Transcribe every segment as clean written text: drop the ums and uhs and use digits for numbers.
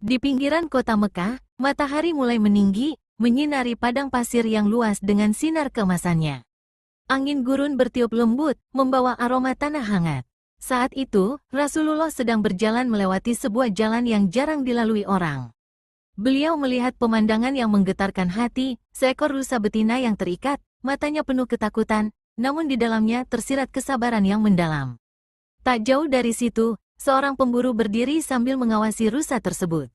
Di pinggiran kota Mekah, matahari mulai meninggi, menyinari padang pasir yang luas dengan sinar keemasannya. Angin gurun bertiup lembut, membawa aroma tanah hangat. Saat itu, Rasulullah sedang berjalan melewati sebuah jalan yang jarang dilalui orang. Beliau melihat pemandangan yang menggetarkan hati, seekor rusa betina yang terikat, matanya penuh ketakutan, namun di dalamnya tersirat kesabaran yang mendalam. Tak jauh dari situ, seorang pemburu berdiri sambil mengawasi rusa tersebut.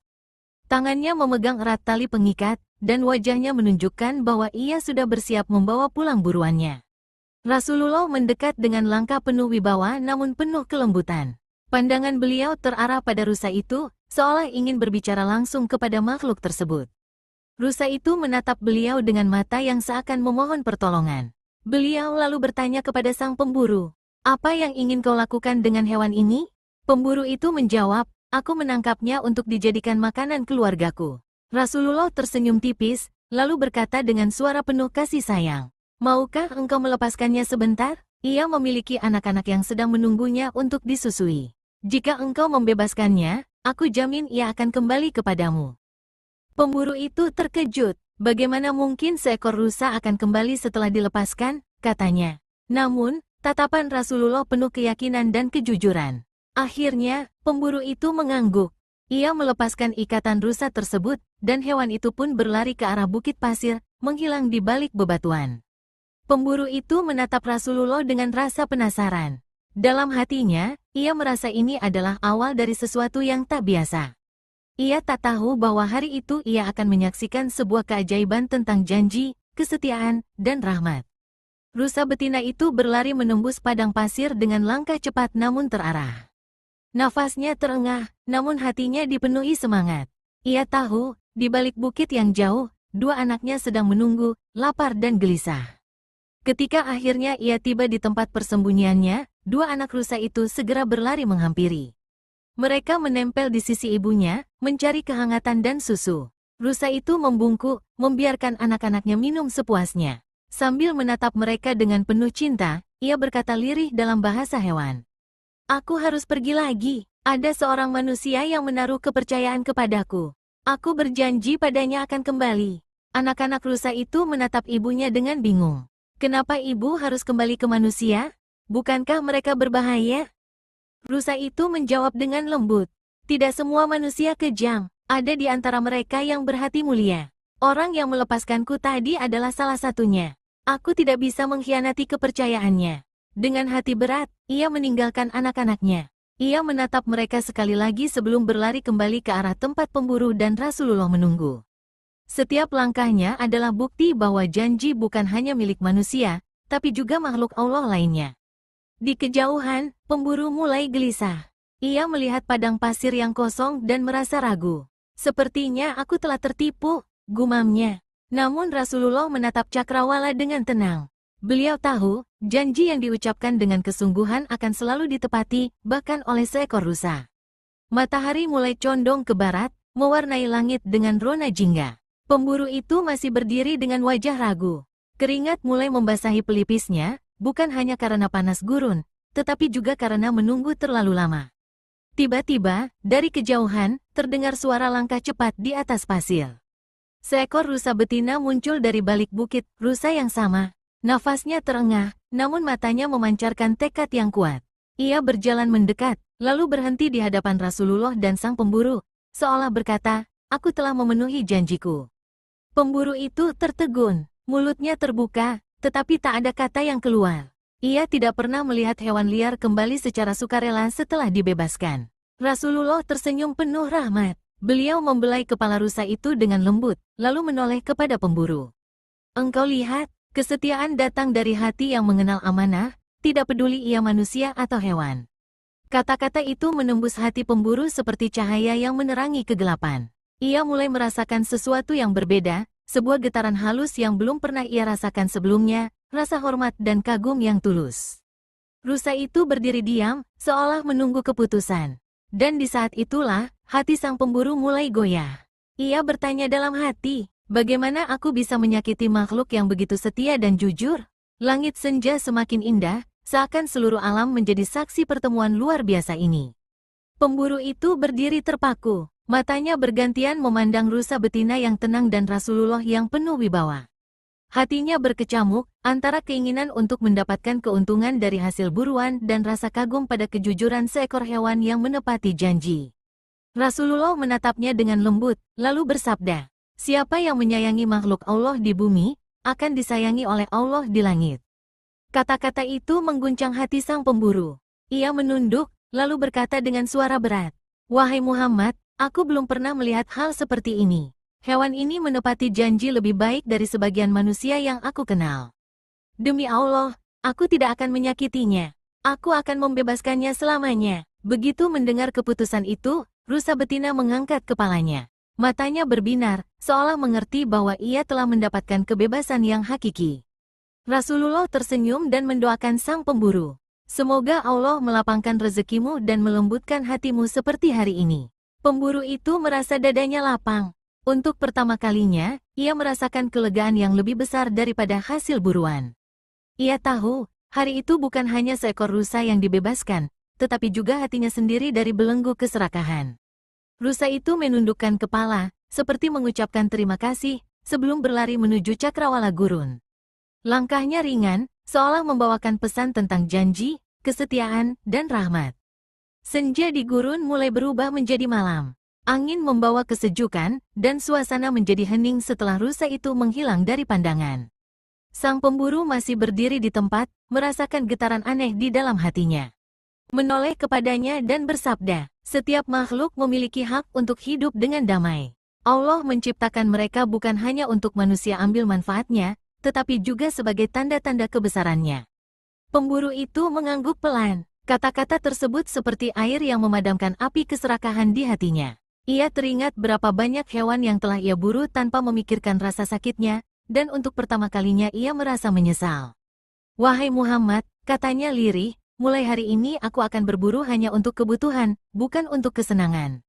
Tangannya memegang erat tali pengikat, dan wajahnya menunjukkan bahwa ia sudah bersiap membawa pulang buruannya. Rasulullah mendekat dengan langkah penuh wibawa namun penuh kelembutan. Pandangan beliau terarah pada rusa itu, seolah ingin berbicara langsung kepada makhluk tersebut. Rusa itu menatap beliau dengan mata yang seakan memohon pertolongan. Beliau lalu bertanya kepada sang pemburu, "Apa yang ingin kau lakukan dengan hewan ini?" Pemburu itu menjawab, "Aku menangkapnya untuk dijadikan makanan keluargaku." Rasulullah tersenyum tipis, lalu berkata dengan suara penuh kasih sayang, "Maukah engkau melepaskannya sebentar? Ia memiliki anak-anak yang sedang menunggunya untuk disusui. Jika engkau membebaskannya, aku jamin ia akan kembali kepadamu." Pemburu itu terkejut. Bagaimana mungkin seekor rusa akan kembali setelah dilepaskan, katanya. Namun, tatapan Rasulullah penuh keyakinan dan kejujuran. Akhirnya, pemburu itu mengangguk. Ia melepaskan ikatan rusa tersebut, dan hewan itu pun berlari ke arah bukit pasir, menghilang di balik bebatuan. Pemburu itu menatap Rasulullah dengan rasa penasaran. Dalam hatinya, ia merasa ini adalah awal dari sesuatu yang tak biasa. Ia tak tahu bahwa hari itu ia akan menyaksikan sebuah keajaiban tentang janji, kesetiaan, dan rahmat. Rusa betina itu berlari menembus padang pasir dengan langkah cepat namun terarah. Nafasnya terengah, namun hatinya dipenuhi semangat. Ia tahu, di balik bukit yang jauh, dua anaknya sedang menunggu, lapar dan gelisah. Ketika akhirnya ia tiba di tempat persembunyiannya, dua anak rusa itu segera berlari menghampiri. Mereka menempel di sisi ibunya, mencari kehangatan dan susu. Rusa itu membungkuk, membiarkan anak-anaknya minum sepuasnya. Sambil menatap mereka dengan penuh cinta, ia berkata lirih dalam bahasa hewan. "Aku harus pergi lagi. Ada seorang manusia yang menaruh kepercayaan kepadaku. Aku berjanji padanya akan kembali." Anak-anak rusa itu menatap ibunya dengan bingung. "Kenapa ibu harus kembali ke manusia? Bukankah mereka berbahaya?" Rusa itu menjawab dengan lembut. "Tidak semua manusia kejam, ada di antara mereka yang berhati mulia. Orang yang melepaskanku tadi adalah salah satunya. Aku tidak bisa mengkhianati kepercayaannya." Dengan hati berat, ia meninggalkan anak-anaknya. Ia menatap mereka sekali lagi sebelum berlari kembali ke arah tempat pemburu dan Rasulullah menunggu. Setiap langkahnya adalah bukti bahwa janji bukan hanya milik manusia, tapi juga makhluk Allah lainnya. Di kejauhan, pemburu mulai gelisah. Ia melihat padang pasir yang kosong dan merasa ragu. "Sepertinya aku telah tertipu," gumamnya. Namun Rasulullah menatap cakrawala dengan tenang. Beliau tahu, janji yang diucapkan dengan kesungguhan akan selalu ditepati, bahkan oleh seekor rusa. Matahari mulai condong ke barat, mewarnai langit dengan rona jingga. Pemburu itu masih berdiri dengan wajah ragu. Keringat mulai membasahi pelipisnya, bukan hanya karena panas gurun, tetapi juga karena menunggu terlalu lama. Tiba-tiba, dari kejauhan, terdengar suara langkah cepat di atas pasir. Seekor rusa betina muncul dari balik bukit, rusa yang sama. Nafasnya terengah, namun matanya memancarkan tekad yang kuat. Ia berjalan mendekat, lalu berhenti di hadapan Rasulullah dan sang pemburu, seolah berkata, "Aku telah memenuhi janjiku." Pemburu itu tertegun, mulutnya terbuka, tetapi tak ada kata yang keluar. Ia tidak pernah melihat hewan liar kembali secara sukarela setelah dibebaskan. Rasulullah tersenyum penuh rahmat. Beliau membelai kepala rusa itu dengan lembut, lalu menoleh kepada pemburu. "Engkau lihat, kesetiaan datang dari hati yang mengenal amanah, tidak peduli ia manusia atau hewan." Kata-kata itu menembus hati pemburu seperti cahaya yang menerangi kegelapan. Ia mulai merasakan sesuatu yang berbeda, sebuah getaran halus yang belum pernah ia rasakan sebelumnya, rasa hormat dan kagum yang tulus. Rusa itu berdiri diam, seolah menunggu keputusan. Dan di saat itulah, hati sang pemburu mulai goyah. Ia bertanya dalam hati, "Bagaimana aku bisa menyakiti makhluk yang begitu setia dan jujur?" Langit senja semakin indah, seakan seluruh alam menjadi saksi pertemuan luar biasa ini. Pemburu itu berdiri terpaku, Matanya bergantian memandang rusa betina yang tenang dan Rasulullah yang penuh wibawa. Hatinya berkecamuk, antara keinginan untuk mendapatkan keuntungan dari hasil buruan dan rasa kagum pada kejujuran seekor hewan yang menepati janji. Rasulullah menatapnya dengan lembut, lalu bersabda, "Siapa yang menyayangi makhluk Allah di bumi, akan disayangi oleh Allah di langit." Kata-kata itu mengguncang hati sang pemburu. Ia menunduk, lalu berkata dengan suara berat, "Wahai Muhammad, aku belum pernah melihat hal seperti ini. Hewan ini menepati janji lebih baik dari sebagian manusia yang aku kenal. Demi Allah, aku tidak akan menyakitinya. Aku akan membebaskannya selamanya." Begitu mendengar keputusan itu, rusa betina mengangkat kepalanya. Matanya berbinar, seolah mengerti bahwa ia telah mendapatkan kebebasan yang hakiki. Rasulullah tersenyum dan mendoakan sang pemburu. "Semoga Allah melapangkan rezekimu dan melembutkan hatimu seperti hari ini." Pemburu itu merasa dadanya lapang. Untuk pertama kalinya, ia merasakan kelegaan yang lebih besar daripada hasil buruan. Ia tahu, hari itu bukan hanya seekor rusa yang dibebaskan, tetapi juga hatinya sendiri dari belenggu keserakahan. Rusa itu menundukkan kepala, seperti mengucapkan terima kasih, sebelum berlari menuju cakrawala gurun. Langkahnya ringan, seolah membawakan pesan tentang janji, kesetiaan, dan rahmat. Senja di gurun mulai berubah menjadi malam. Angin membawa kesejukan, dan suasana menjadi hening setelah rusa itu menghilang dari pandangan. Sang pemburu masih berdiri di tempat, merasakan getaran aneh di dalam hatinya. Menoleh kepadanya dan bersabda, "Setiap makhluk memiliki hak untuk hidup dengan damai. Allah menciptakan mereka bukan hanya untuk manusia ambil manfaatnya, tetapi juga sebagai tanda-tanda kebesarannya." Pemburu itu mengangguk pelan. Kata-kata tersebut seperti air yang memadamkan api keserakahan di hatinya. Ia teringat berapa banyak hewan yang telah ia buru tanpa memikirkan rasa sakitnya, dan untuk pertama kalinya ia merasa menyesal. "Wahai Muhammad," katanya lirih, "mulai hari ini aku akan berburu hanya untuk kebutuhan, bukan untuk kesenangan.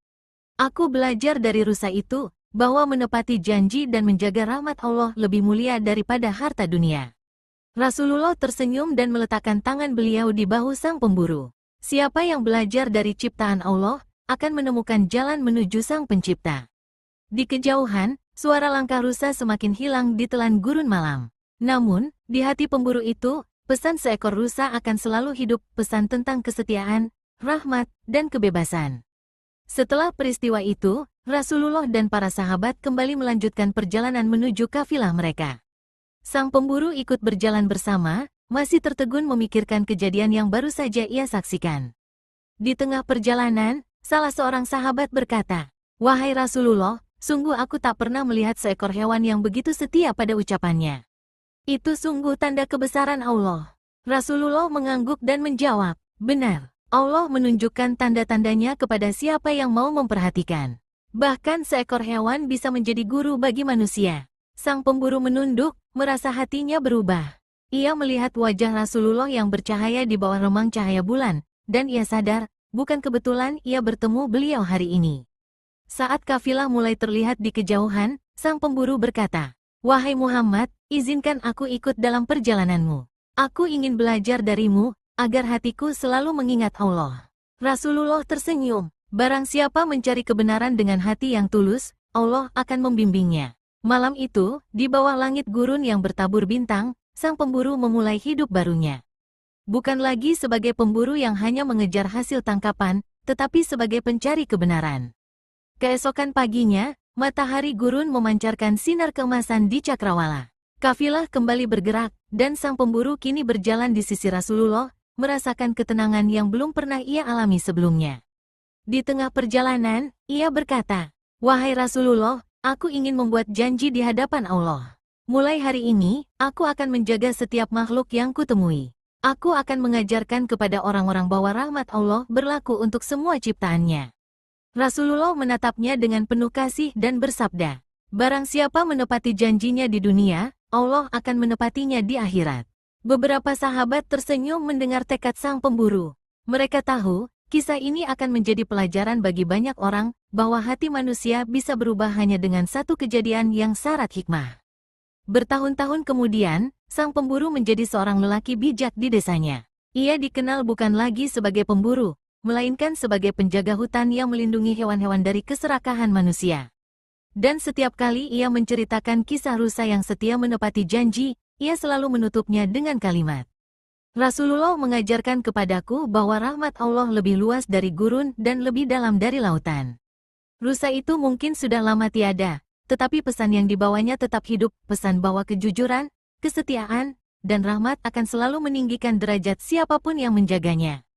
Aku belajar dari rusa itu, bahwa menepati janji dan menjaga rahmat Allah lebih mulia daripada harta dunia." Rasulullah tersenyum dan meletakkan tangan beliau di bahu sang pemburu. Siapa yang belajar dari ciptaan Allah, akan menemukan jalan menuju sang pencipta. Di kejauhan, suara langkah rusa semakin hilang di telan gurun malam. Namun, di hati pemburu itu, pesan seekor rusa akan selalu hidup, pesan tentang kesetiaan, rahmat, dan kebebasan. Setelah peristiwa itu, Rasulullah dan para sahabat kembali melanjutkan perjalanan menuju kafilah mereka. Sang pemburu ikut berjalan bersama, masih tertegun memikirkan kejadian yang baru saja ia saksikan. Di tengah perjalanan, salah seorang sahabat berkata, "Wahai Rasulullah, sungguh aku tak pernah melihat seekor hewan yang begitu setia pada ucapannya. Itu sungguh tanda kebesaran Allah." Rasulullah mengangguk dan menjawab, "Benar, Allah menunjukkan tanda-tandanya kepada siapa yang mau memperhatikan. Bahkan seekor hewan bisa menjadi guru bagi manusia." Sang pemburu menunduk, merasa hatinya berubah. Ia melihat wajah Rasulullah yang bercahaya di bawah remang cahaya bulan, dan ia sadar, bukan kebetulan ia bertemu beliau hari ini. Saat kafilah mulai terlihat di kejauhan, sang pemburu berkata, "Wahai Muhammad, izinkan aku ikut dalam perjalananmu. Aku ingin belajar darimu, agar hatiku selalu mengingat Allah." Rasulullah tersenyum, "Barang siapa mencari kebenaran dengan hati yang tulus, Allah akan membimbingnya." Malam itu, di bawah langit gurun yang bertabur bintang, sang pemburu memulai hidup barunya. Bukan lagi sebagai pemburu yang hanya mengejar hasil tangkapan, tetapi sebagai pencari kebenaran. Keesokan paginya, matahari gurun memancarkan sinar keemasan di cakrawala. Kafilah kembali bergerak, dan sang pemburu kini berjalan di sisi Rasulullah, merasakan ketenangan yang belum pernah ia alami sebelumnya. Di tengah perjalanan, ia berkata, "Wahai Rasulullah, aku ingin membuat janji di hadapan Allah. Mulai hari ini, aku akan menjaga setiap makhluk yang kutemui. Aku akan mengajarkan kepada orang-orang bahwa rahmat Allah berlaku untuk semua ciptaannya." Rasulullah menatapnya dengan penuh kasih dan bersabda, "Barang siapa menepati janjinya di dunia, Allah akan menepatinya di akhirat." Beberapa sahabat tersenyum mendengar tekad sang pemburu. Mereka tahu, kisah ini akan menjadi pelajaran bagi banyak orang, bahwa hati manusia bisa berubah hanya dengan satu kejadian yang syarat hikmah. Bertahun-tahun kemudian, sang pemburu menjadi seorang lelaki bijak di desanya. Ia dikenal bukan lagi sebagai pemburu, melainkan sebagai penjaga hutan yang melindungi hewan-hewan dari keserakahan manusia. Dan setiap kali ia menceritakan kisah rusa yang setia menepati janji, ia selalu menutupnya dengan kalimat, Rasulullah mengajarkan kepadaku bahwa rahmat Allah lebih luas dari gurun dan lebih dalam dari lautan. Rusa itu mungkin sudah lama tiada, tetapi pesan yang dibawanya tetap hidup, pesan bahwa kejujuran, kesetiaan, dan rahmat akan selalu meninggikan derajat siapapun yang menjaganya.